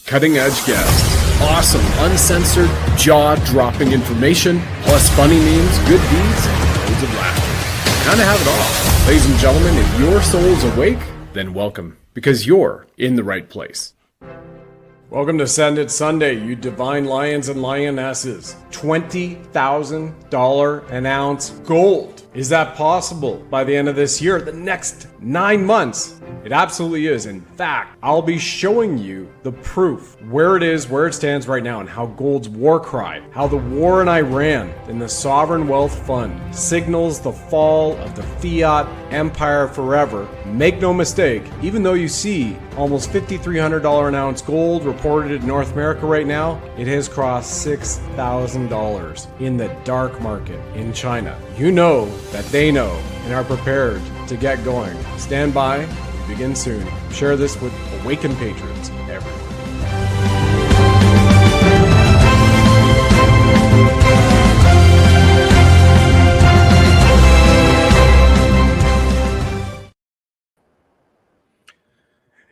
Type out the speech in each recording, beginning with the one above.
cutting edge guests, awesome, uncensored, jaw-dropping information, plus funny memes, good deeds, and loads of laughter. Kind of have it all. Ladies and gentlemen, if your soul's awake, then welcome, because you're in the right place. Welcome to Send It Sunday, you divine lions and lionesses. $20,000 an ounce gold. Is that possible by the end of this year? The next 9 months? It absolutely is. In fact, I'll be showing you the proof, where it is, where it stands right now, and how gold's war cry, how the war in Iran and the sovereign wealth fund signals the fall of the fiat empire forever. Make no mistake, even though you see almost $5,300 an ounce gold reported in North America right now, it has crossed $6,000 in the dark market in China. You know that they know and are prepared to get going. Stand by. We begin soon. Share this with awakened patriots everywhere.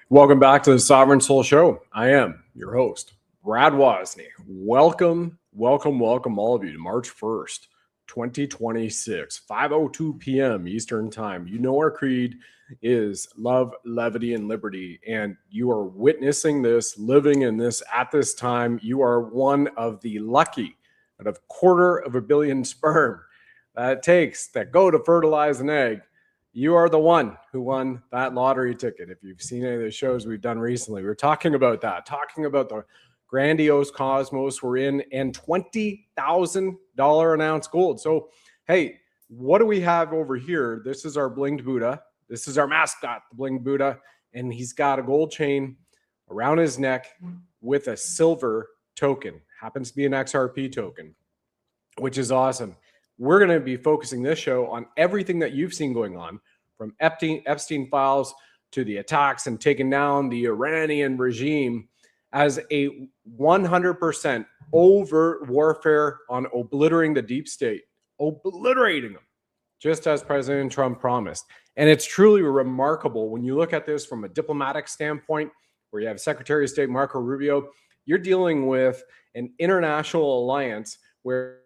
Welcome back to the Sovereign Soul Show. I am your host, Brad Wozny. Welcome all of you to March 1st, 2026, 5:02 p.m. Eastern Time. You know our creed is love, levity, and liberty, and you are witnessing this, living in this at this time. You are one of the lucky out of 250 million sperm that it takes that go to fertilize an egg. You are the one who won that lottery ticket. If you've seen any of the shows we've done recently, we're talking about that, talking about the grandiose cosmos we're in, and $20,000 an ounce gold. So, hey, what do we have over here? This is our blinged Buddha. This is our mascot, the blinged Buddha, and he's got a gold chain around his neck with a silver token. Happens to be an XRP token, which is awesome. We're going to be focusing this show on everything that you've seen going on, from Epstein files to the attacks and taking down the Iranian regime, as a 100% overt warfare on obliterating the deep state, obliterating them, just as President Trump promised. And it's truly remarkable when you look at this from a diplomatic standpoint, where you have Secretary of State Marco Rubio. You're dealing with an international alliance where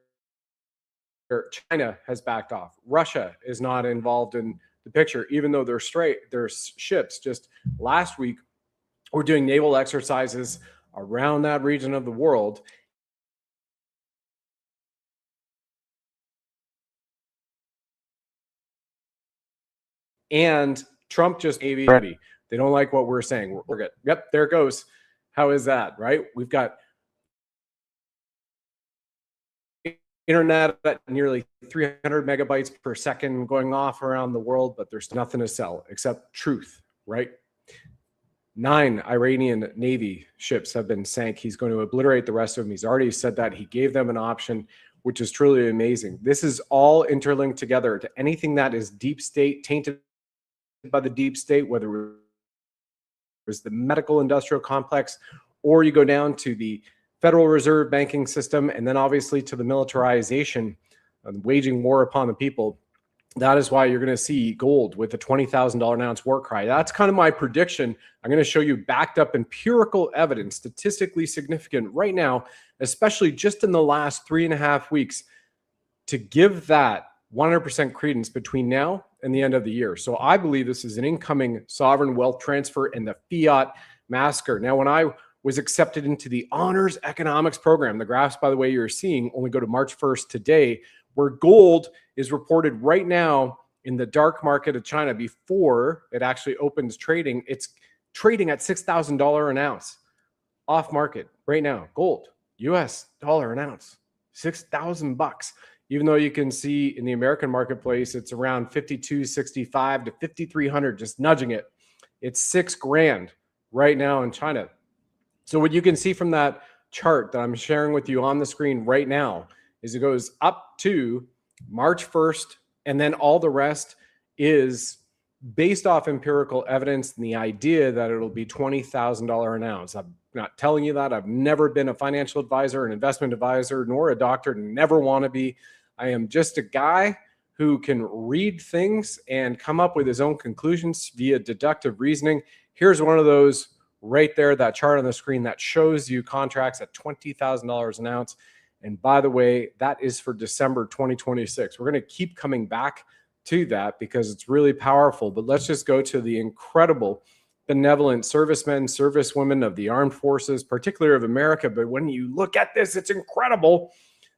China has backed off. Russia is not involved in the picture, even though they're straight. Their ships just last week were doing naval exercises around that region of the world. And Trump just gave it ready. They don't like what we're saying. We're good. Yep, there it goes. How is that, right? We've got internet at nearly 300 megabytes per second going off around the world, but there's nothing to sell except truth, right? 9 Iranian Navy ships have been sank. He's going to obliterate the rest of them. He's already said that. He gave them an option, which is truly amazing. This is all interlinked together to anything that is deep state, tainted by the deep state, whether it was the medical industrial complex, or you go down to the Federal Reserve banking system, and then obviously to the militarization and waging war upon the people. That is why you're going to see gold with a $20,000 an ounce war cry. That's kind of my prediction. I'm going to show you backed up empirical evidence, statistically significant right now, especially just in the last 3.5 weeks, to give that 100% credence between now and the end of the year. So I believe this is an incoming sovereign wealth transfer and the fiat massacre. Now, when I was accepted into the honors economics program, the graphs, by the way, you're seeing only go to March 1st today, where gold is reported right now in the dark market of China before it actually opens trading. It's trading at $6,000 an ounce off market right now. Gold, US dollar an ounce, $6,000. Even though you can see in the American marketplace, it's around $5,265 to $5,300, just nudging it. It's $6,000 right now in China. So what you can see from that chart that I'm sharing with you on the screen right now is it goes up to March 1st, and then all the rest is based off empirical evidence and the idea that it'll be $20,000 an ounce. I'm not telling you that. I've never been a financial advisor, an investment advisor, nor a doctor, never want to be. I am just a guy who can read things and come up with his own conclusions via deductive reasoning. Here's one of those right there, that chart on the screen that shows you contracts at $20,000 an ounce. And by the way, that is for December 2026. We're going to keep coming back to that because it's really powerful. But let's just go to the incredible, benevolent servicemen, servicewomen of the armed forces, particularly of America. But when you look at this, it's incredible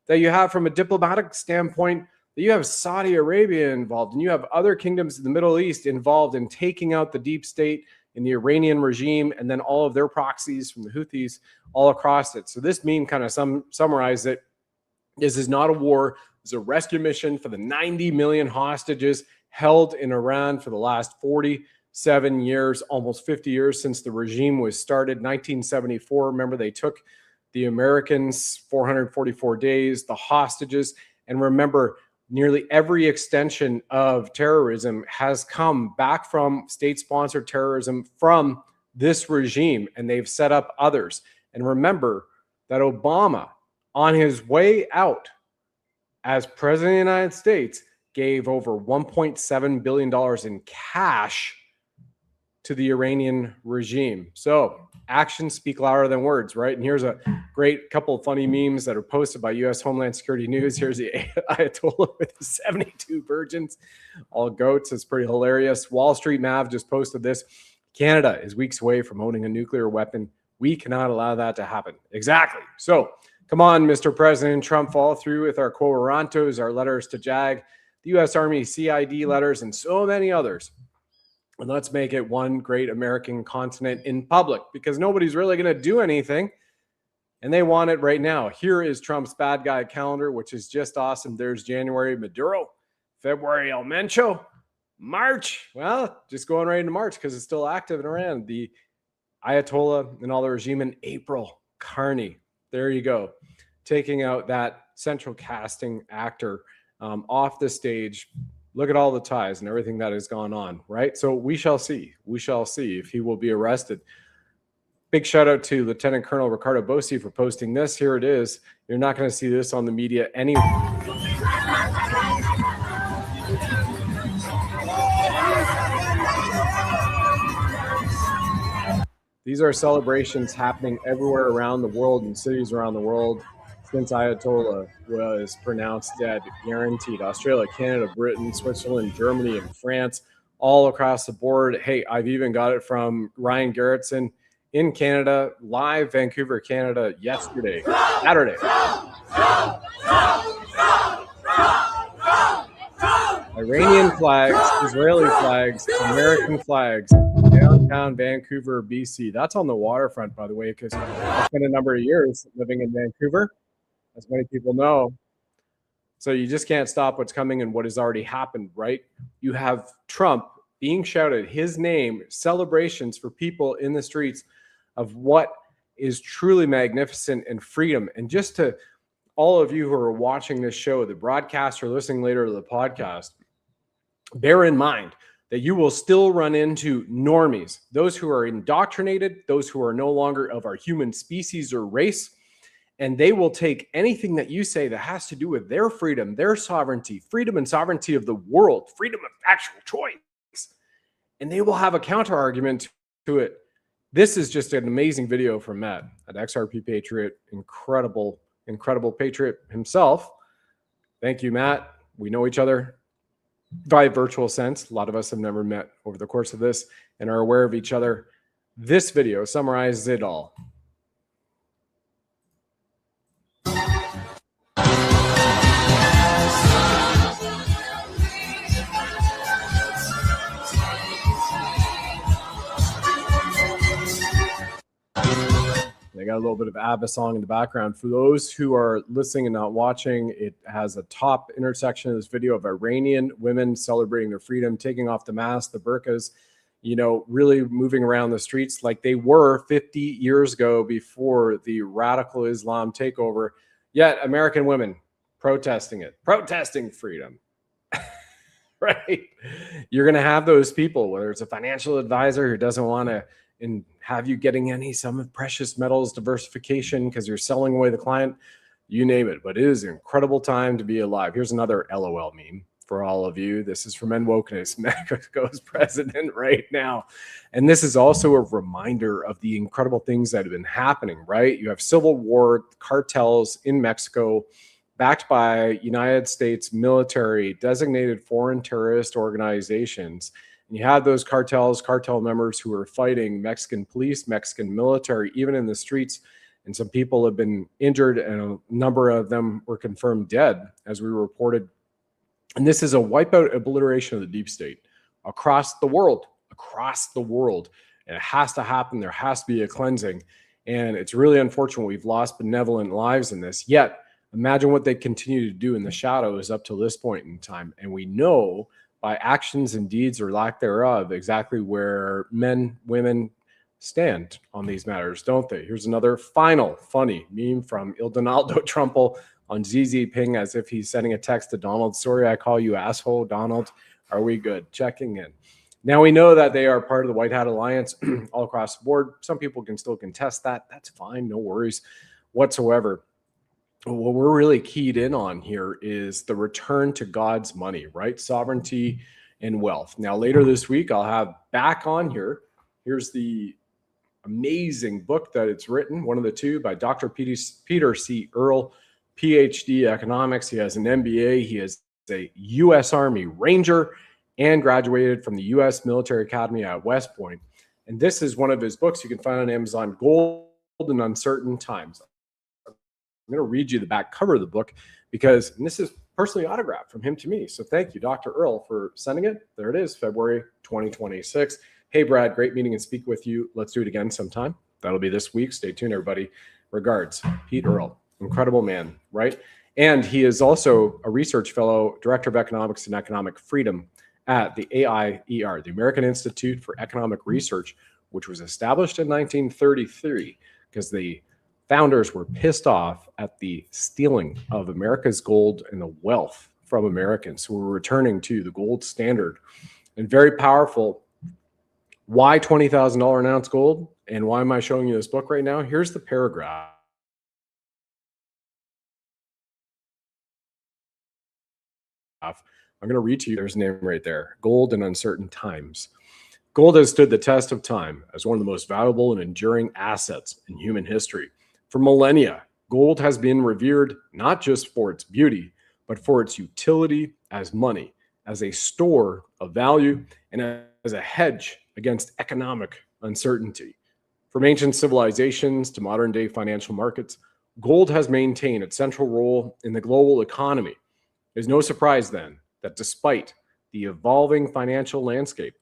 that you have, from a diplomatic standpoint, that you have Saudi Arabia involved, and you have other kingdoms in the Middle East involved in taking out the deep state in the Iranian regime, and then all of their proxies from the Houthis all across it. So this meme kind of summarizes it. This is not a war. It's a rescue mission for the 90 million hostages held in Iran for the last 47 years, almost 50 years since the regime was started. 1974, remember, they took the Americans 444 days, the hostages. And remember, nearly every extension of terrorism has come back from state-sponsored terrorism from this regime, and they've set up others. And remember that Obama, on his way out as president of the United States, gave over $1.7 billion in cash to the Iranian regime. So actions speak louder than words, right? And here's a great couple of funny memes that are posted by U.S. Homeland Security News. Here's the Ayatollah with the 72 virgins, all goats. It's pretty hilarious. Wall Street Mav just posted this. Canada is weeks away from owning a nuclear weapon. We cannot allow that to happen. Exactly. So come on, Mr. President Trump, follow through with our quo warrantos, our letters to JAG, the U.S. Army CID letters, and so many others. And let's make it one great American continent in public, because nobody's really going to do anything, and they want it right now. Here is Trump's bad guy calendar, which is just awesome. There's January, Maduro, February, El Mencho, March. Well, just going right into March because it's still active in Iran. The Ayatollah and all the regime in April. Carney. There you go. Taking out that central casting actor off the stage. Look at all the ties and everything that has gone on, right? So we shall see. We shall see if he will be arrested. Big shout out to Lieutenant Colonel Ricardo Bosi for posting this. Here it is. You're not going to see this on the media anyway. These are celebrations happening everywhere around the world, in cities around the world, since Ayatollah was pronounced dead, guaranteed. Australia, Canada, Britain, Switzerland, Germany, and France, all across the board. Hey, I've even got it from Ryan Garrettson in Canada, live Vancouver, Canada, yesterday, Saturday. Iranian flags, Israeli flags, American flags, downtown Vancouver, BC. That's on the waterfront, by the way, because I spent a number of years living in Vancouver, as many people know. So you just can't stop what's coming and what has already happened, right? You have Trump being shouted his name, celebrations for people in the streets of what is truly magnificent and freedom. And just to all of you who are watching this show, the broadcast or listening later to the podcast, bear in mind that you will still run into normies, those who are indoctrinated, those who are no longer of our human species or race, and they will take anything that you say that has to do with their freedom, their sovereignty, freedom and sovereignty of the world, freedom of actual choice, and they will have a counter argument to it. This is just an amazing video from Matt at XRP Patriot. Incredible, incredible patriot himself. Thank you, Matt. We know each other by virtual sense. A lot of us have never met over the course of this and are aware of each other. This video summarizes it all. They got a little bit of ABBA song in the background. For those who are listening and not watching, it has a top intersection of this video of Iranian women celebrating their freedom, taking off the masks, the burqas, you know, really moving around the streets like they were 50 years ago before the radical Islam takeover. Yet American women protesting it, protesting freedom, right? You're going to have those people, whether it's a financial advisor who doesn't want to and have you getting any some of precious metals diversification because you're selling away the client, you name it. But it is an incredible time to be alive. Here's another LOL meme. for all of you. This is from Wokeness, Mexico's president right now. And this is also a reminder of the incredible things that have been happening, right? You have civil war, cartels in Mexico, backed by United States military, designated foreign terrorist organizations. And you have those cartel members who are fighting Mexican police, Mexican military, even in the streets. And some people have been injured, and a number of them were confirmed dead, as we reported. And this is a wipeout obliteration of the deep state across the world, And it has to happen. There has to be a cleansing. And it's really unfortunate we've lost benevolent lives in this. Yet, imagine what they continue to do in the shadows up to this point in time. And we know by actions and deeds or lack thereof exactly where men, women stand on these matters, don't they? Here's another final funny meme from Il Donaldo Trumple on ZZ Ping, as if he's sending a text to Donald. Sorry, I call you asshole, Donald. Are we good? Checking in. Now we know that they are part of the White Hat Alliance all across the board. Some people can still contest that. That's fine. No worries whatsoever. What we're really keyed in on here is the return to God's money, right? Sovereignty and wealth. Now, later this week, I'll have back on here. Here's the amazing book that it's written, one of the two, by Dr. Peter C. Earl, PhD economics. He has an MBA. He is a U.S. Army Ranger and graduated from the U.S. Military Academy at West Point. And this is one of his books you can find on Amazon, Gold in Uncertain Times. I'm going to read you the back cover of the book because this is personally autographed from him to me. So thank you, Dr. Earl, for sending it. There it is, February 2026. Hey, Brad, great meeting and speak with you. Let's do it again sometime. That'll be this week. Stay tuned, everybody. Regards, Pete Earl. Incredible man, right? And he is also a research fellow, director of economics and economic freedom at the AIER, the American Institute for Economic Research, which was established in 1933 because the founders were pissed off at the stealing of America's gold and the wealth from Americans who were returning to the gold standard. And very powerful. Why $20,000 an ounce gold? And why am I showing you this book right now? Here's the paragraph. I'm going to read to you. There's a name right there. Gold in Uncertain Times. Gold has stood the test of time as one of the most valuable and enduring assets in human history. For millennia, gold has been revered not just for its beauty, but for its utility as money, as a store of value, and as a hedge against economic uncertainty. From ancient civilizations to modern-day financial markets, gold has maintained its central role in the global economy. There's no surprise then that despite the evolving financial landscape,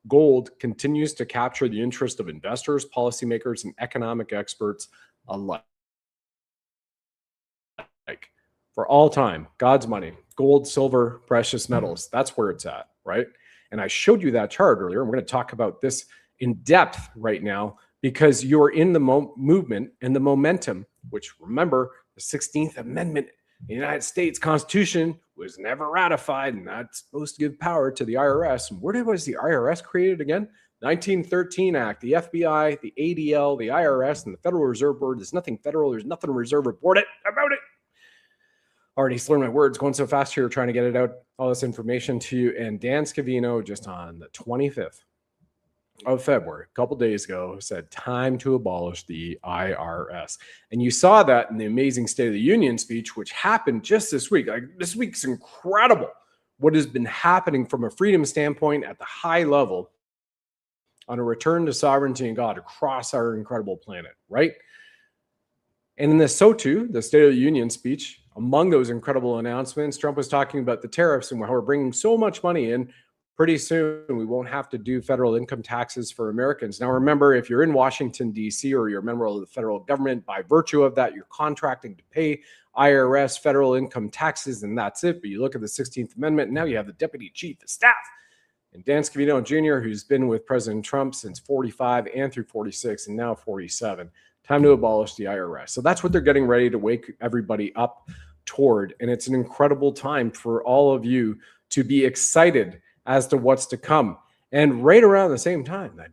gold continues to capture the interest of investors, policymakers, and economic experts alike. For all time, God's money, gold, silver, precious metals, that's where it's at, right? And I showed you that chart earlier. We're going to talk about this in depth right now because you're in the movement and the momentum, which remember, the 16th Amendment in the United States Constitution was never ratified, and that's supposed to give power to the IRS. And where was the IRS created again? 1913 Act, the FBI, the ADL, the IRS, and the Federal Reserve Board. There's nothing federal. There's nothing reserve report about it. Already slurred my words, going so fast here, trying to get it out, all this information to you. And Dan Scavino, just on the 25th of February, a couple days ago, said time to abolish the IRS. And you saw that in the amazing State of the Union speech, which happened just this week. Like, this week's incredible what has been happening from a freedom standpoint at the high level on a return to sovereignty and God across our incredible planet, right? And in the SOTU, the State of the Union speech, among those incredible announcements, Trump was talking about the tariffs and how we're bringing so much money in. Pretty soon, we won't have to do federal income taxes for Americans. Now, remember, if you're in Washington, D.C., or you're a member of the federal government, by virtue of that, you're contracting to pay IRS federal income taxes, and that's it. But you look at the 16th Amendment, and now you have the Deputy Chief of Staff, and Dan Scavino Jr., who's been with President Trump since 45 and through 46 and now 47. Time to abolish the IRS. So that's what they're getting ready to wake everybody up toward. And it's an incredible time for all of you to be excited as to what's to come. And right around the same time that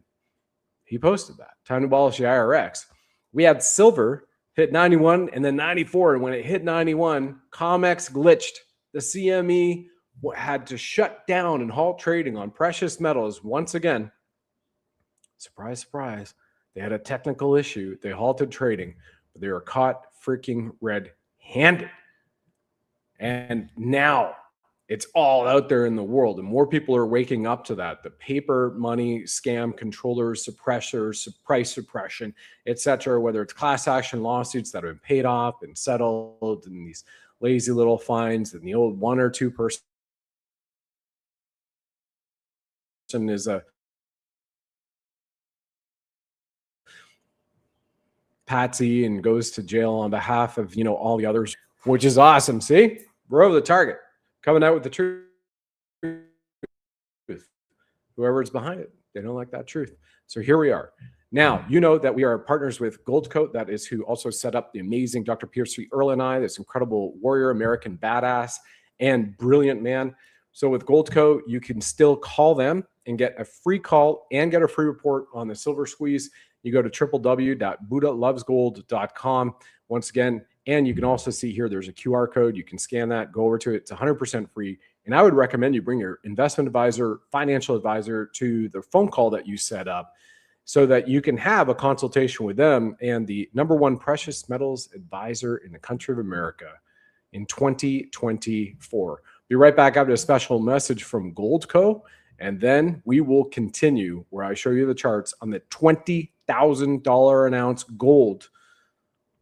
he posted that, time to abolish the IRS, we had silver hit 91 and then 94. And when it hit 91, COMEX glitched. The CME had to shut down and halt trading on precious metals once again. Surprise, surprise. They had a technical issue. They halted trading, but they were caught freaking red-handed. And now it's all out there in the world, and more people are waking up to that. The paper money scam controllers, suppressors, price suppression, etc., whether it's class action lawsuits that have been paid off and settled, and these lazy little fines, and the old 1 or 2 person is a patsy and goes to jail on behalf of, all the others, which is awesome. See, we're over the target, coming out with the truth. Whoever's behind it, they don't like that truth. So here we are. Now, you know that we are partners with Goldco. That is who also set up the amazing Dr. Pierce Earl and I, this incredible warrior, American badass, and brilliant man. So with Goldco, you can still call them and get a free call and get a free report on the silver squeeze. You go to www.buddhalovesgold.com once again. And you can also see here, there's a QR code. You can scan that, go over to it. It's 100% free. And I would recommend you bring your investment advisor, financial advisor to the phone call that you set up so that you can have a consultation with them and the #1 precious metals advisor in the country of America in 2024. Be right back after a special message from Goldco, and then we will continue where I show you the charts on the $20,000 an ounce gold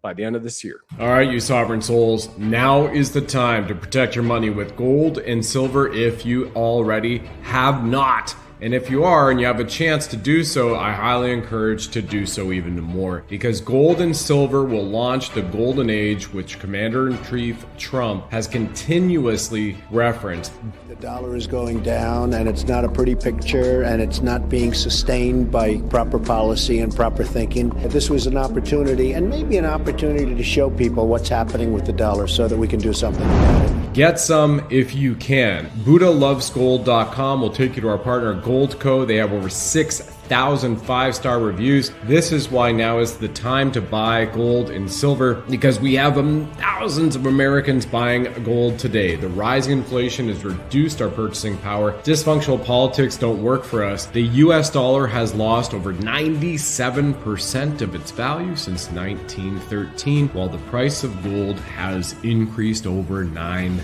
by the end of this year. All right, you sovereign souls, now is the time to protect your money with gold and silver if you already have not. And if you are and you have a chance to do so, I highly encourage to do so even more, because gold and silver will launch the golden age, which Commander-in-Chief Trump has continuously referenced. The dollar is going down, and it's not a pretty picture, and it's not being sustained by proper policy and proper thinking. This was an opportunity, and maybe an opportunity to show people what's happening with the dollar so that we can do something about it. Get some if you can. BuddhaLovesGold.com will take you to our partner Goldco. They have over 6,000 5-star reviews. This is why now is the time to buy gold and silver, because we have thousands of Americans buying gold today. The rising inflation has reduced our purchasing power. Dysfunctional politics don't work for us. The US dollar has lost over 97% of its value since 1913, while the price of gold has increased over 9,000%.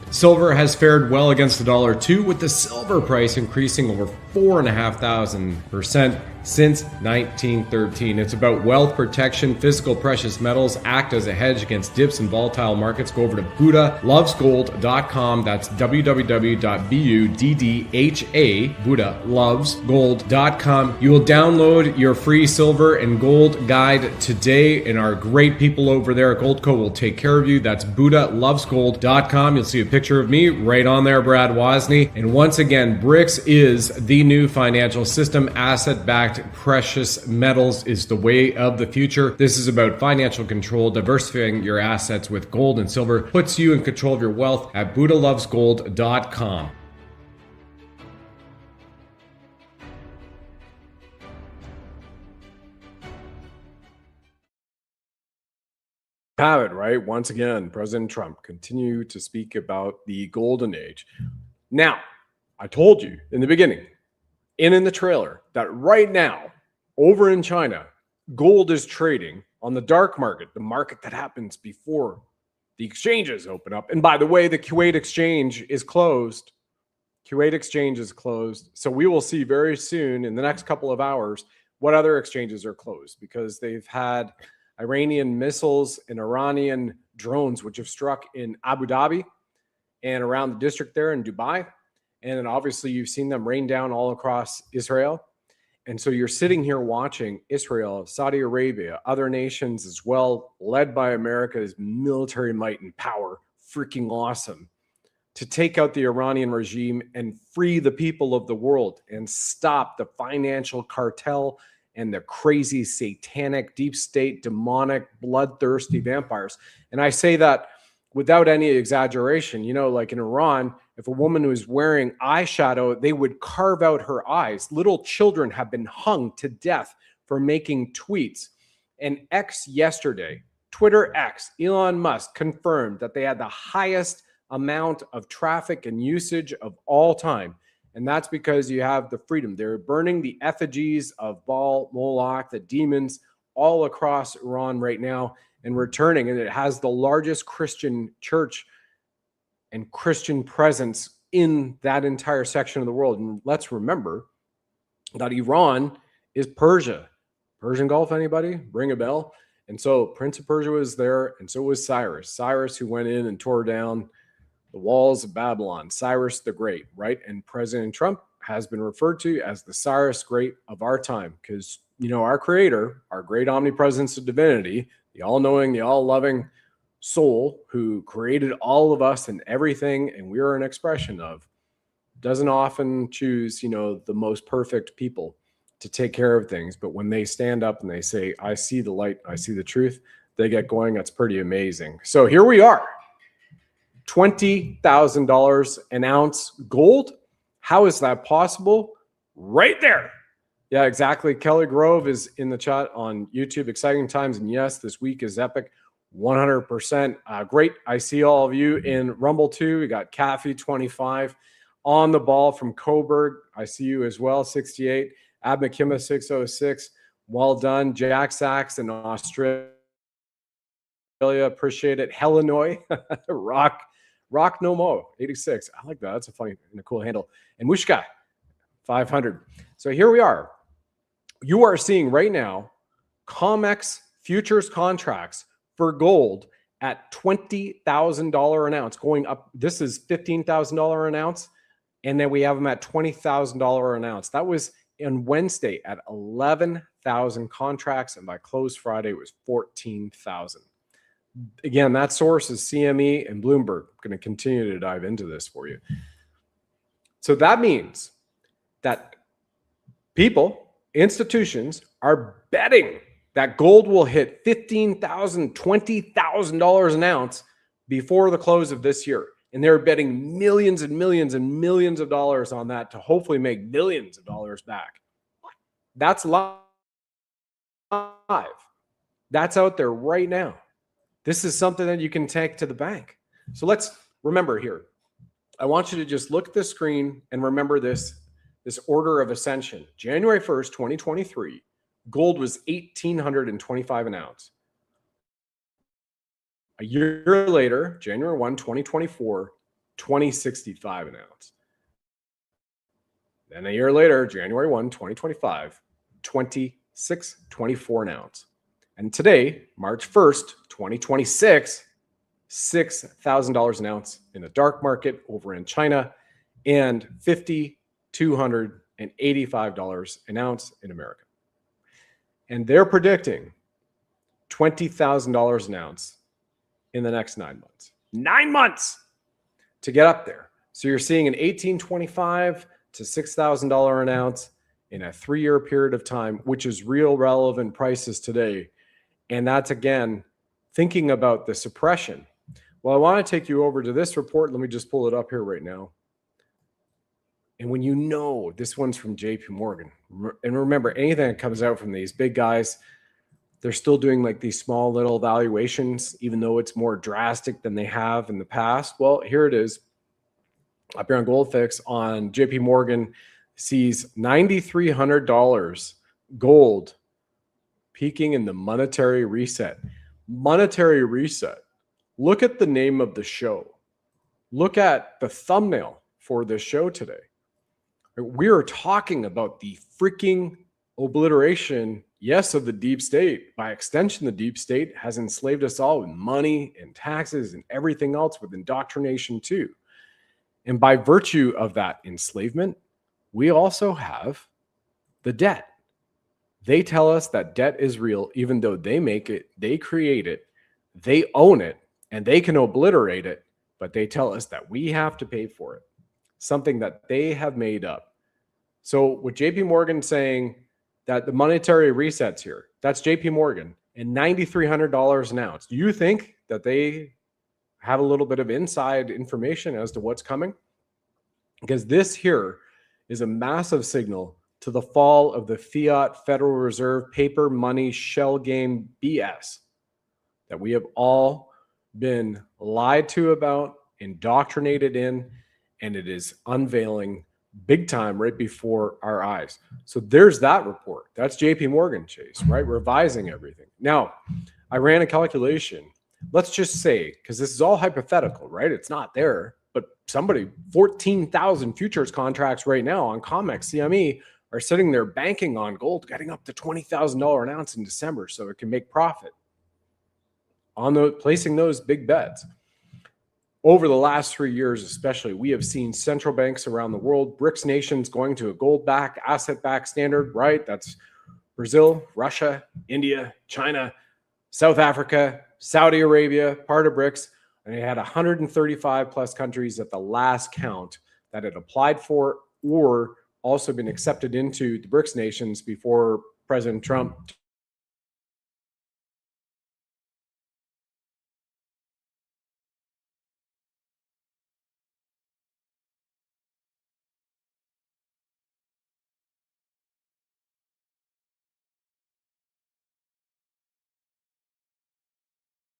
Silver has fared well against the dollar too, with the silver price increasing over 4,500% since 1913. It's about wealth protection. Physical precious metals act as a hedge against dips in volatile markets. Go over to BuddhaLovesGold.com. That's www.BUDDHA, BuddhaLovesGold.com. You will download your free silver and gold guide today, and our great people over there at Goldco will take care of you. That's BuddhaLovesGold.com. You'll see a picture of me right on there, Brad Wozny. And once again, BRICS is the new financial system. Asset-backed precious metals is the way of the future. This is about financial control. Diversifying your assets with gold and silver puts you in control of your wealth at BuddhaLovesGold.com. Have it, right? Once again, President Trump continued to speak about the golden age. Now, I told you in the beginning and in the trailer that right now, over in China, gold is trading on the dark market, the market that happens before the exchanges open up. And by the way, the Kuwait exchange is closed. Kuwait exchange is closed. So we will see very soon in the next couple of hours what other exchanges are closed, because they've had Iranian missiles and Iranian drones, which have struck in Abu Dhabi and around the district there in Dubai. And then obviously you've seen them rain down all across Israel. And so you're sitting here watching Israel, Saudi Arabia, other nations as well, led by America's military might and power, freaking awesome, to take out the Iranian regime and free the people of the world and stop the financial cartel and the crazy satanic deep state demonic bloodthirsty vampires. And I say that without any exaggeration. You know, like in Iran, if a woman was wearing eyeshadow, they would carve out her eyes. Little children have been hung to death for making tweets. And X yesterday, Twitter X, Elon Musk confirmed that they had the highest amount of traffic and usage of all time. And that's because you have the freedom. They're burning the effigies of Baal, Moloch, the demons all across Iran right now and returning. And it has the largest Christian church and Christian presence in that entire section of the world. And let's remember that Iran is Persia. Persian Gulf, anybody? Ring a bell? And so Prince of Persia was there, and so was Cyrus. Cyrus, who went in and tore down the walls of Babylon. Cyrus the Great, right? And President Trump has been referred to as the Cyrus Great of our time because, our creator, our great omnipresence of divinity, the all-knowing, the all-loving soul who created all of us and everything, and we are an expression of, doesn't often choose, the most perfect people to take care of things. But when they stand up and they say, I see the light, I see the truth, they get going. That's pretty amazing. So here we are, $20,000 an ounce gold. How is that possible? Right there. Yeah, exactly. Kelly Grove is in the chat on YouTube. Exciting times. And yes, this week is epic. 100%. Great. I see all of you in Rumble too. We got Kathy 25 on the ball from Coburg. I see you as well. 68. Ab McKimma 606. Well done. Jack Sachs in Australia. Appreciate it. Illinois. Rock No Mo 86. I like that. That's a funny and a cool handle. And Mushka 500. So here we are. You are seeing right now COMEX futures contracts for gold at $20,000 an ounce going up. This is $15,000 an ounce. And then we have them at $20,000 an ounce. That was on Wednesday at 11,000 contracts. And by close Friday, it was 14,000. Again, that source is CME and Bloomberg. I'm going to continue to dive into this for you. So that means that people, institutions are betting that gold will hit $15,000, $20,000 an ounce before the close of this year. And they're betting millions and millions and millions of dollars on that to hopefully make millions of dollars back. That's live. That's out there right now. This is something that you can take to the bank. So let's remember here. I want you to just look at the screen and remember this order of ascension. January 1st, 2023, gold was $1,825 an ounce. A year later, January 1, 2024, $2,065 an ounce. Then a year later, January 1, 2025, $2,624 an ounce. And today, March 1st, 2026, $6,000 an ounce in the dark market over in China and $5,285 an ounce in America. And they're predicting $20,000 an ounce in the next 9 months. 9 months to get up there. So you're seeing an $1,825 to $6,000 an ounce in a 3-year period of time, which is real relevant prices today. And that's, again, thinking about the suppression. Well, I want to take you over to this report. Let me just pull it up here right now. And when this one's from JP Morgan. And remember, anything that comes out from these big guys, they're still doing like these small little valuations, even though it's more drastic than they have in the past. Well, here it is. Up here on Goldfix on JP Morgan sees $9,300 gold peaking in the monetary reset. Monetary reset. Look at the name of the show. Look at the thumbnail for this show today. We are talking about the freaking obliteration, yes, of the deep state. By extension, the deep state has enslaved us all with money and taxes and everything else, with indoctrination too. And by virtue of that enslavement, we also have the debt. They tell us that debt is real, even though they make it, they create it, they own it, and they can obliterate it, but they tell us that we have to pay for it, something that they have made up. So with JP Morgan saying that the monetary resets here, that's JP Morgan, and $9,300 an ounce. Do you think that they have a little bit of inside information as to what's coming? Because this here is a massive signal to the fall of the fiat Federal Reserve paper money shell game BS that we have all been lied to about indoctrinated in, and it is unveiling big time right before our eyes. So there's that report. That's JP Morgan Chase, right? Revising everything. Now, I ran a calculation. Let's just say, because this is all hypothetical, right? It's not there, but somebody, 14,000 futures contracts right now on COMEX CME are sitting there banking on gold getting up to $20,000 an ounce in December so it can make profit on placing those big bets. Over the last 3 years, especially, we have seen central banks around the world, BRICS nations going to a gold-backed, asset-backed standard, right? That's Brazil, Russia, India, China, South Africa, Saudi Arabia, part of BRICS. And they had 135 plus countries at the last count that had applied for or also been accepted into the BRICS nations before President Trump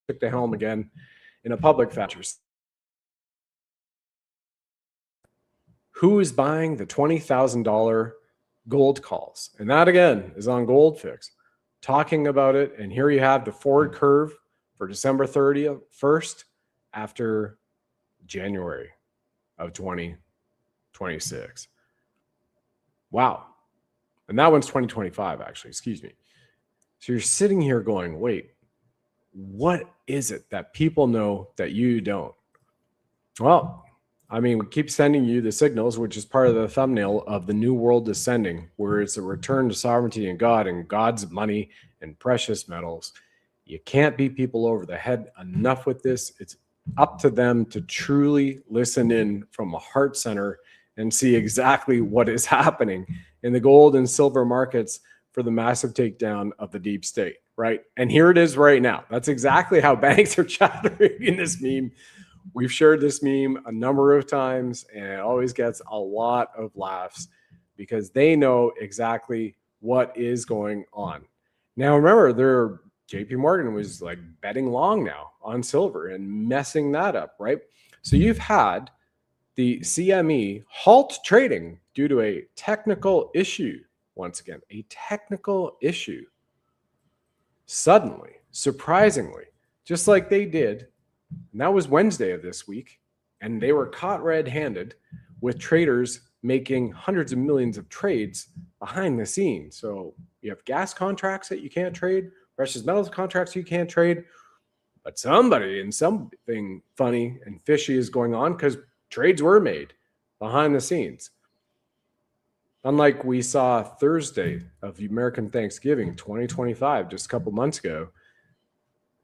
took the helm again in a public fashion. Who is buying the $20,000 gold calls? And that again is on Goldfix, talking about it. And here you have the forward curve for December 31st after January of 2026. Wow. And that one's 2025, actually, excuse me. So you're sitting here going, wait, what is it that people know that you don't? Well, I mean, we keep sending you the signals, which is part of the thumbnail of the New World Descending, where it's a return to sovereignty in God and God's money and precious metals. You can't beat people over the head enough with this. It's up to them to truly listen in from a heart center and see exactly what is happening in the gold and silver markets for the massive takedown of the deep state, right? And here it is right now. That's exactly how banks are chattering in this meme. We've shared this meme a number of times, and it always gets a lot of laughs because they know exactly what is going on. Now, remember, JP Morgan was like betting long now on silver and messing that up, right? So you've had the CME halt trading due to a technical issue. Once again, a technical issue. Suddenly, surprisingly, just like they did, and that was Wednesday of this week, and they were caught red-handed with traders making hundreds of millions of trades behind the scenes. So you have gas contracts that you can't trade, precious metals contracts you can't trade, but somebody and something funny and fishy is going on because trades were made behind the scenes. Unlike we saw Thursday of the American Thanksgiving 2025, just a couple months ago,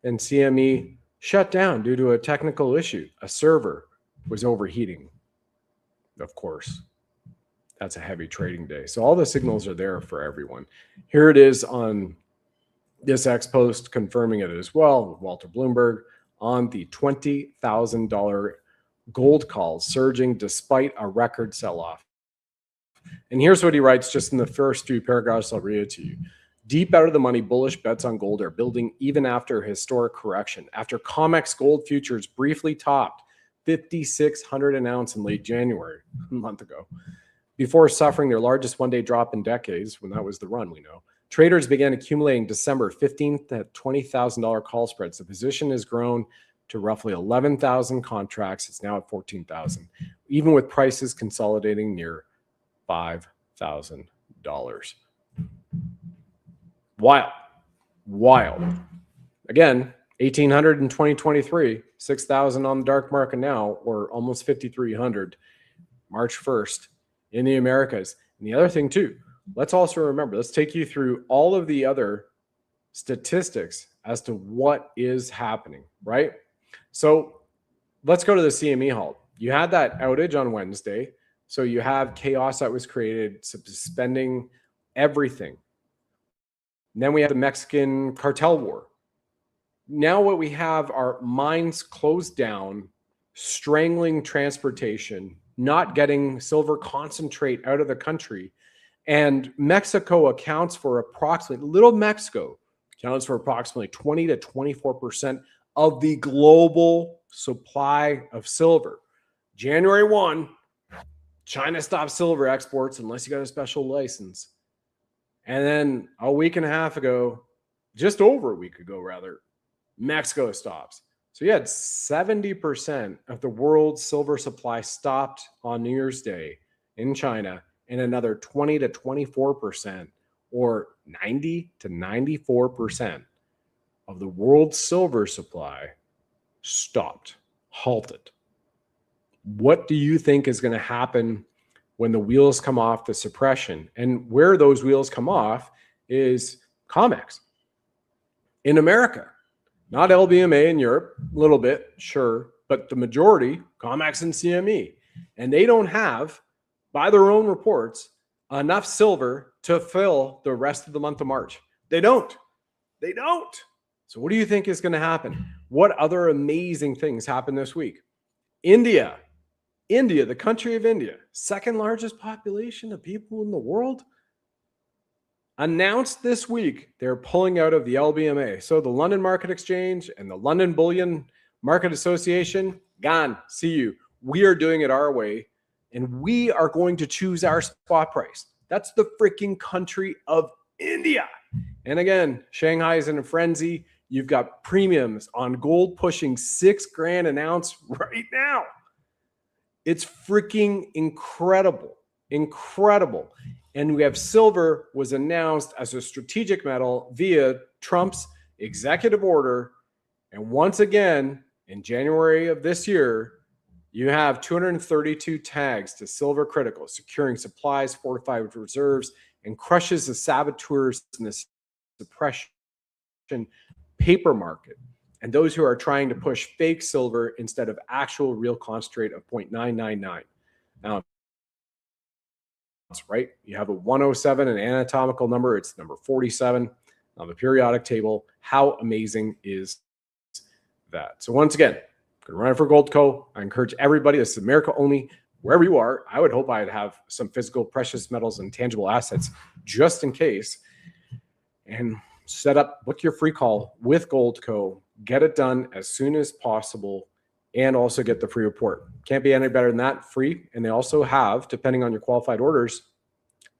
and CME shut down due to a technical issue. A server was overheating. Of course, that's a heavy trading day. So all the signals are there for everyone. Here it is on this X post confirming it as well. Walter Bloomberg on the $20,000 gold calls surging despite a record sell-off. And here's what he writes just in the first few paragraphs I'll read it to you. Deep out of the money, bullish bets on gold are building even after a historic correction. After COMEX gold futures briefly topped 5,600 an ounce in late January, a month ago, before suffering their largest one-day drop in decades, when that was the run, we know, traders began accumulating December 15th at $20,000 call spreads. The position has grown to roughly 11,000 contracts. It's now at 14,000, even with prices consolidating near $5,000. Wild. Again, 1,800 in 2023, 6,000 on the dark market now, or almost 5,300 March 1st in the Americas. And the other thing too, let's also remember, let's take you through all of the other statistics as to what is happening, right? So let's go to the CME halt. You had that outage on Wednesday. So you have chaos that was created, suspending everything. And then we have the Mexican cartel war. Now what we have are mines closed down, strangling transportation, not getting silver concentrate out of the country. And Mexico accounts for approximately, little Mexico accounts for approximately 20 to 24% of the global supply of silver. January 1, China stopped silver exports unless you got a special license. And then a week and a half ago, just over a week ago, rather, Mexico stops. So you had 70% of the world's silver supply stopped on New Year's Day in China, and another 20 to 24%, or 90 to 94% of the world's silver supply stopped, halted. What do you think is going to happen when the wheels come off the suppression? And where those wheels come off is COMEX in America, not LBMA in Europe, a little bit, sure, but the majority, COMEX and CME. And they don't have, by their own reports, enough silver to fill the rest of the month of March. They don't. They don't. So what do you think is going to happen? What other amazing things happened this week? India, the country of India, second largest population of people in the world, announced this week they're pulling out of the LBMA. So the London Market Exchange and the London Bullion Market Association, gone. See you. We are doing it our way, and we are going to choose our spot price. That's the freaking country of India. And again, Shanghai is in a frenzy. You've got premiums on gold pushing $6,000 an ounce right now. It's freaking incredible, incredible. And we have silver was announced as a strategic metal via Trump's executive order. And once again, in January of this year, you have 232 tags to silver critical, securing supplies, fortified reserves, and crushes the saboteurs in the suppression paper market and those who are trying to push fake silver instead of actual real concentrate of 0.999. Now, that's right. You have a 107, an anatomical number. It's number 47 on the periodic table. How amazing is that? So once again, going to run it for Goldco. I encourage everybody. This is America only. Wherever you are, I would hope I'd have some physical precious metals and tangible assets just in case. And set up, book your free call with Goldco. Get it done as soon as possible, and also get the free report. Can't be any better than that, free. And they also have, depending on your qualified orders,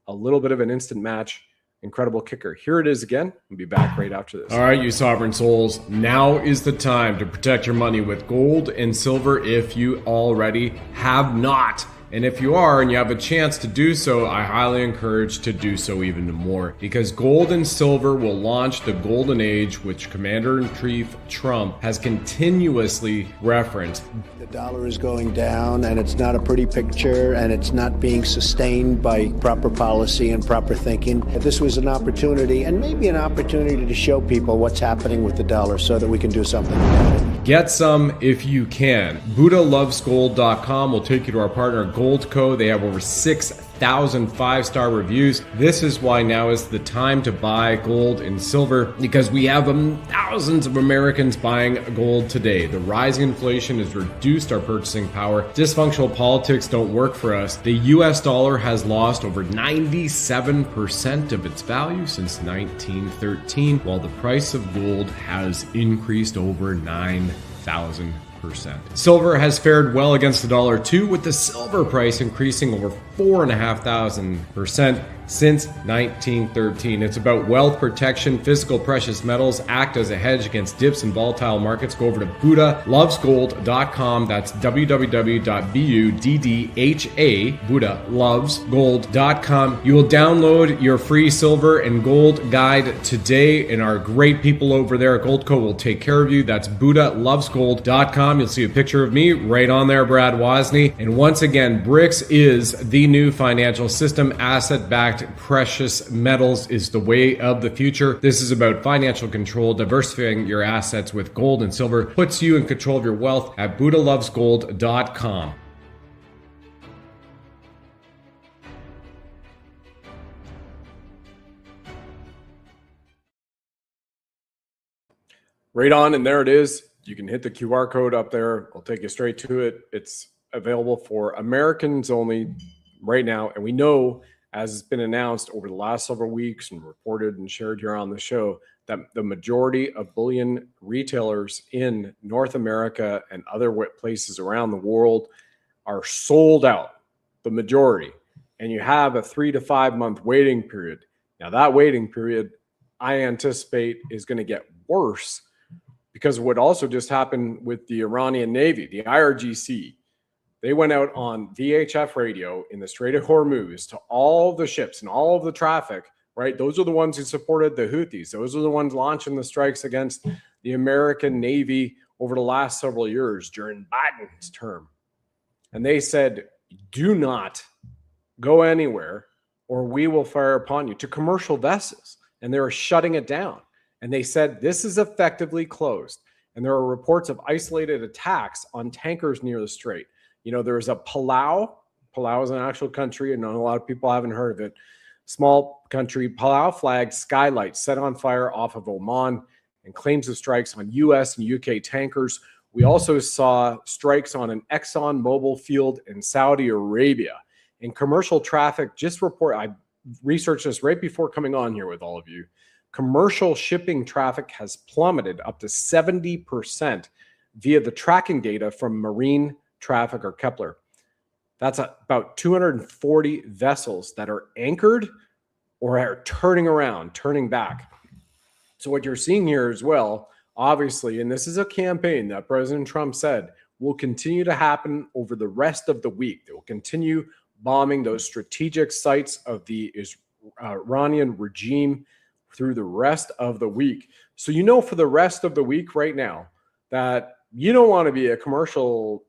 a little bit of an instant match. Incredible kicker. Here it is again. We'll be back right after this. All right, you sovereign souls, now is the time to protect your money with gold and silver if you already have not. And if you are and you have a chance to do so, I highly encourage to do so even more, because gold and silver will launch the golden age, which Commander-in-Chief Trump has continuously referenced. The dollar is going down, and it's not a pretty picture, and it's not being sustained by proper policy and proper thinking. This was an opportunity, and maybe an opportunity to show people what's happening with the dollar so that we can do something about it. Get some if you can. BuddhaLovesGold.com will take you to our partner Goldco. They have over 6,000 five-star reviews. This is why now is the time to buy gold and silver, because we have thousands of Americans buying gold today. The rising inflation has reduced our purchasing power. Dysfunctional politics don't work for us. The US dollar has lost over 97% of its value since 1913, while the price of gold has increased over 9,000%. Silver has fared well against the dollar too, with the silver price increasing over 4,500% since 1913. It's about wealth protection. Physical precious metals act as a hedge against dips in volatile markets. Go over to BuddhaLovesGold.com. That's www.BUDDHA, BuddhaLovesGold.com. You will download your free silver and gold guide today, and our great people over there at Goldco will take care of you. That's BuddhaLovesGold.com. You'll see a picture of me right on there, Brad Wozny. And once again, BRICS is the new financial system. Asset-backed precious metals is the way of the future. This is about financial control. Diversifying your assets with gold and silver puts you in control of your wealth at BuddhaLovesGold.com. Right on, and there it is. You can hit the QR code up there. I'll take you straight to it. It's available for Americans only right now, and we know as has been announced over the last several weeks and reported and shared here on the show, that the majority of bullion retailers in North America and other places around the world are sold out, the majority. And you have a 3 to 5 month waiting period. Now that waiting period, I anticipate, is going to get worse because of what also just happened with the Iranian Navy, the IRGC. They went out on VHF radio in the Strait of Hormuz to all the ships and all of the traffic, right? Those are the ones who supported the Houthis. Those are the ones launching the strikes against the American Navy over the last several years during Biden's term. And they said, do not go anywhere or we will fire upon you, to commercial vessels. And they were shutting it down. And they said, this is effectively closed. And there are reports of isolated attacks on tankers near the strait. You know, there's a Palau. Palau is an actual country, and a lot of people haven't heard of it. Small country. Palau flag skylight set on fire off of Oman and claims of strikes on U.S. and U.K. tankers. We also saw strikes on an Exxon Mobil field in Saudi Arabia. And commercial traffic, I researched this right before coming on here with all of you. Commercial shipping traffic has plummeted up to 70% via the tracking data from Marine Traffic, or Kepler. That's about 240 vessels that are anchored or are turning around, turning back. So what you're seeing here as well, obviously, and this is a campaign that President Trump said will continue to happen over the rest of the week. They will continue bombing those strategic sites of the Iranian regime through the rest of the week. So you know for the rest of the week right now that you don't want to be a commercial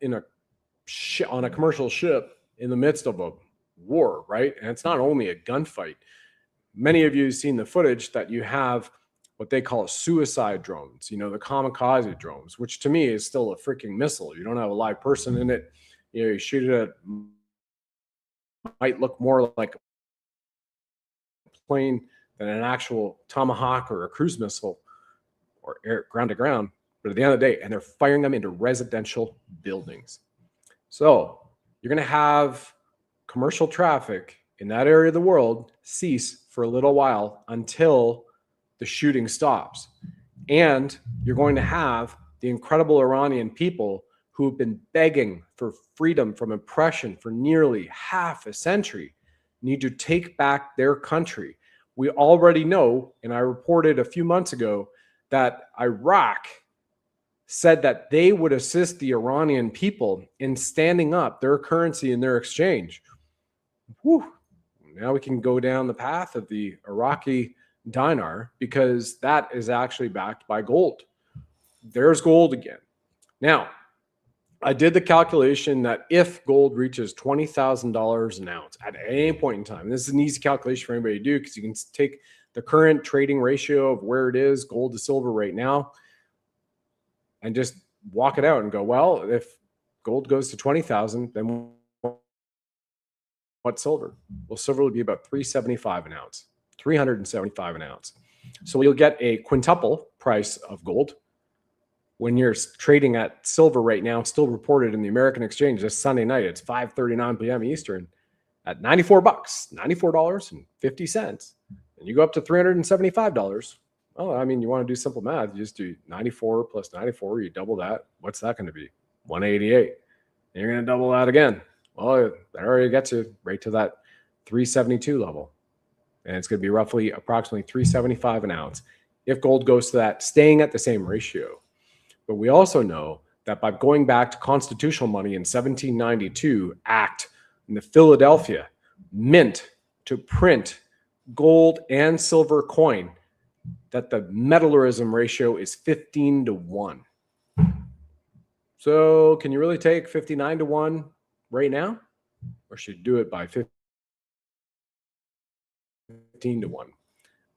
on a commercial ship in the midst of a war, right? And it's not only a gunfight. Many of you have seen the footage that you have what they call suicide drones, you know, the kamikaze drones, which to me is still a freaking missile. You don't have a live person in it. You know, you shoot it at, might look more like a plane than an actual Tomahawk or a cruise missile or ground to ground. But at the end of the day, and they're firing them into residential buildings. So you're going to have commercial traffic in that area of the world cease for a little while until the shooting stops. And you're going to have the incredible Iranian people who have been begging for freedom from oppression for nearly half a century need to take back their country. We already know, and I reported a few months ago, that Iraq said that they would assist the Iranian people in standing up their currency and their exchange. Whew. Now we can go down the path of the Iraqi dinar because that is actually backed by gold. There's gold again. Now, I did the calculation that if gold reaches $20,000 an ounce at any point in time, this is an easy calculation for anybody to do because you can take the current trading ratio of where it is, gold to silver right now, and just walk it out and go, well, if gold goes to 20,000, then what's silver? Well, silver would be about $375 an ounce, $375 an ounce. So you'll get a quintuple price of gold. When you're trading at silver right now, it's still reported in the American Exchange this Sunday night. It's 5:39 p.m. Eastern at $94, $94.50. And you go up to $375. Well, I mean, you want to do simple math. You just do 94 plus 94. You double that. What's that going to be? 188. And you're going to double that again. Well, that already gets you right to that 372 level. And it's going to be roughly approximately $375 an ounce if gold goes to that, staying at the same ratio. But we also know that by going back to constitutional money in 1792 Act in the Philadelphia Mint to print gold and silver coin, that the metallism ratio is 15-1. So can you really take 59-1 right now? Or should you do it by 15-1?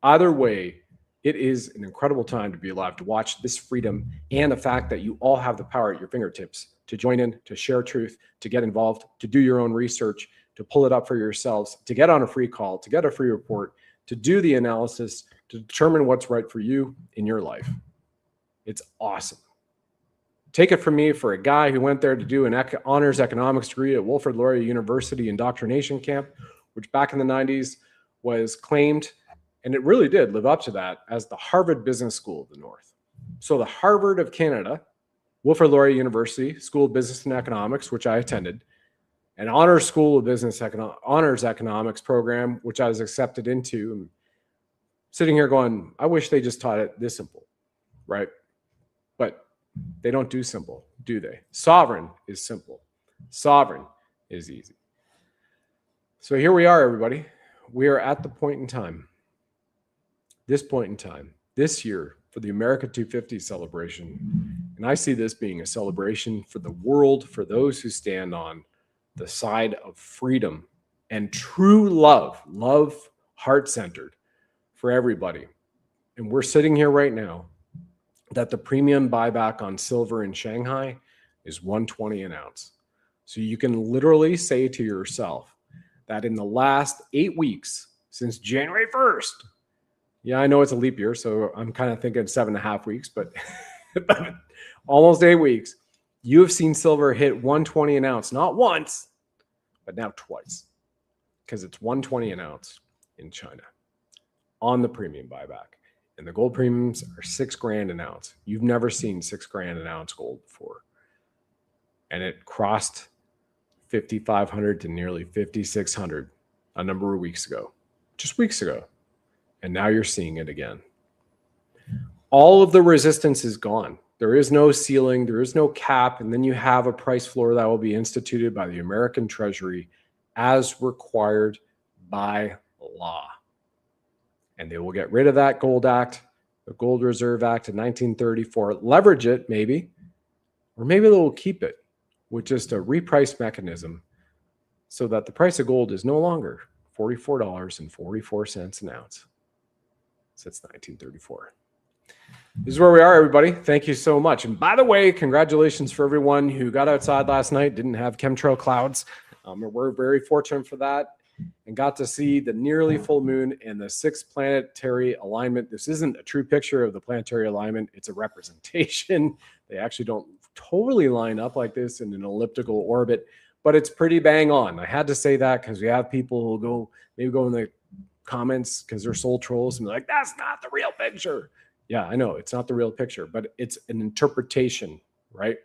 Either way, it is an incredible time to be alive, to watch this freedom and the fact that you all have the power at your fingertips to join in, to share truth, to get involved, to do your own research, to pull it up for yourselves, to get on a free call, to get a free report, to do the analysis, to determine what's right for you in your life. It's awesome. Take it from me, for a guy who went there to do an honors economics degree at Wilfrid Laurier University indoctrination camp, which back in the 90s was claimed, and it really did live up to that, as the Harvard Business School of the North. So the Harvard of Canada, Wilfrid Laurier University, School of Business and Economics, which I attended, an honors school of business honors economics program, which I was accepted into. And sitting here going, I wish they just taught it this simple, right? But they don't do simple, do they? Sovereign is simple. Sovereign is easy. So here we are, everybody. We are at the point in time, this point in time, this year, for the America 250 celebration. And I see this being a celebration for the world, for those who stand on the side of freedom and true love, heart-centered for everybody. And we're sitting here right now that the premium buyback on silver in Shanghai is $120 an ounce. So you can literally say to yourself that in the last 8 weeks, since January 1st, yeah, I know it's a leap year, so I'm kind of thinking 7.5 weeks, but almost 8 weeks, you have seen silver hit $120 an ounce, not once, but now twice, because it's $120 an ounce in China on the premium buyback. And the gold premiums are $6,000 an ounce. You've never seen $6,000 an ounce gold before. And it crossed 5,500 to nearly 5,600 a number of weeks ago, just weeks ago. And now you're seeing it again. All of the resistance is gone. There is no ceiling, there is no cap, and then you have a price floor that will be instituted by the American Treasury as required by law. And they will get rid of that Gold Act, the Gold Reserve Act of 1934, leverage it maybe, or maybe they'll keep it with just a reprice mechanism so that the price of gold is no longer $44.44 an ounce since 1934. This is where we are, everybody. Thank you so much. And by the way, congratulations for everyone who got outside last night, didn't have chemtrail clouds. We're very fortunate for that and got to see the nearly full moon and the 6 planetary alignment. This isn't a true picture of the planetary alignment. It's a representation. They actually don't totally line up like this in an elliptical orbit, but it's pretty bang on. I had to say that because we have people who maybe go in the comments because they're soul trolls and be like, that's not the real picture. Yeah, I know it's not the real picture, but it's an interpretation, right?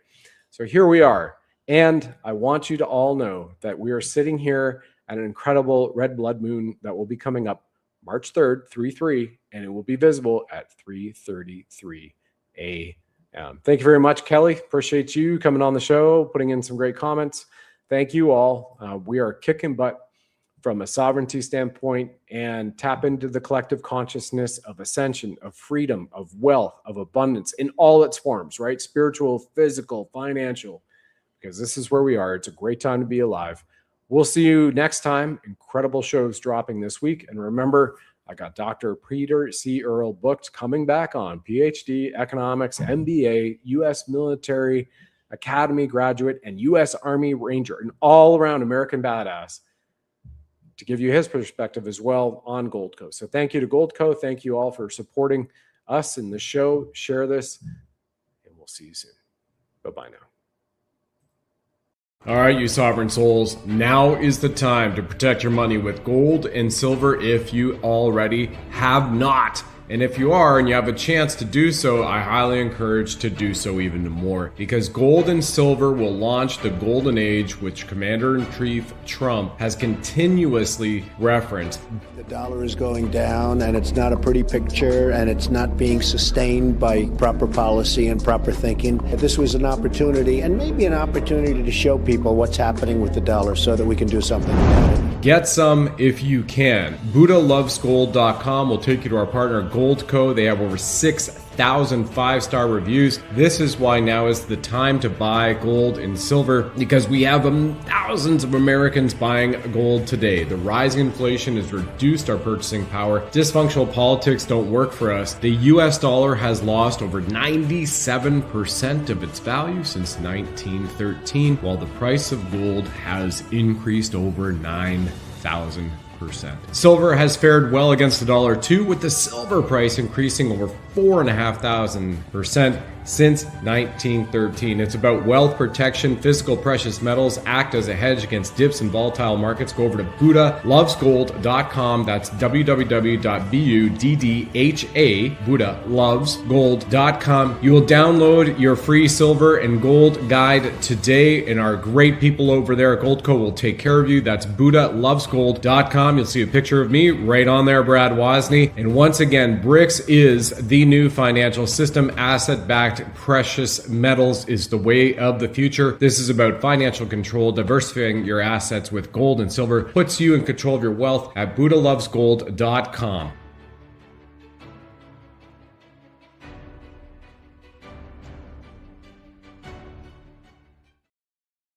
So here we are. And I want you to all know that we are sitting here at an incredible red blood moon that will be coming up March 3rd, 3/3, and it will be visible at 3:33 a.m. Thank you very much, Kelly. Appreciate you coming on the show, putting in some great comments. Thank you all. We are kicking butt from a sovereignty standpoint and tap into the collective consciousness of ascension, of freedom, of wealth, of abundance in all its forms, right? Spiritual, physical, financial, because this is where we are. It's a great time to be alive. We'll see you next time. Incredible shows dropping this week. And remember, I got Dr. Peter C. Earl booked, coming back on, PhD, economics, MBA, U.S. military academy graduate, and U.S. Army Ranger, an all-around American badass, to give you his perspective as well on Goldco. So thank you to Goldco. Thank you all for supporting us in the show. Share this, and we'll see you soon. Bye-bye now. All right, you sovereign souls, now is the time to protect your money with gold and silver if you already have not. And if you are and you have a chance to do so, I highly encourage to do so even more, because gold and silver will launch the golden age, which Commander-in-Chief Trump has continuously referenced. The dollar is going down, and it's not a pretty picture, and it's not being sustained by proper policy and proper thinking. This was an opportunity, and maybe an opportunity to show people what's happening with the dollar so that we can do something about it. Get some if you can. BuddhaLovesGold.com will take you to our partner Goldco. They have over 6,000 5-star reviews. This is why now is the time to buy gold and silver, because we have thousands of Americans buying gold today. The rising inflation has reduced our purchasing power. Dysfunctional politics don't work for us. The US dollar has lost over 97% of its value since 1913, while the price of gold has increased over 9,000%. Silver has fared well against the dollar too, with the silver price increasing over 4,500%. since 1913. It's about wealth protection. Physical precious metals act as a hedge against dips in volatile markets. Go over to BuddhaLovesGold.com. That's www.BUDDHA, BuddhaLovesGold.com. You will download your free silver and gold guide today, and our great people over there at Goldco will take care of you. That's BuddhaLovesGold.com. You'll see a picture of me right on there, Brad Wozny. And once again, BRICS is the new financial system. Asset-backed precious metals is the way of the future. This is about financial control. Diversifying your assets with gold and silver puts you in control of your wealth at BuddhaLovesGold.com.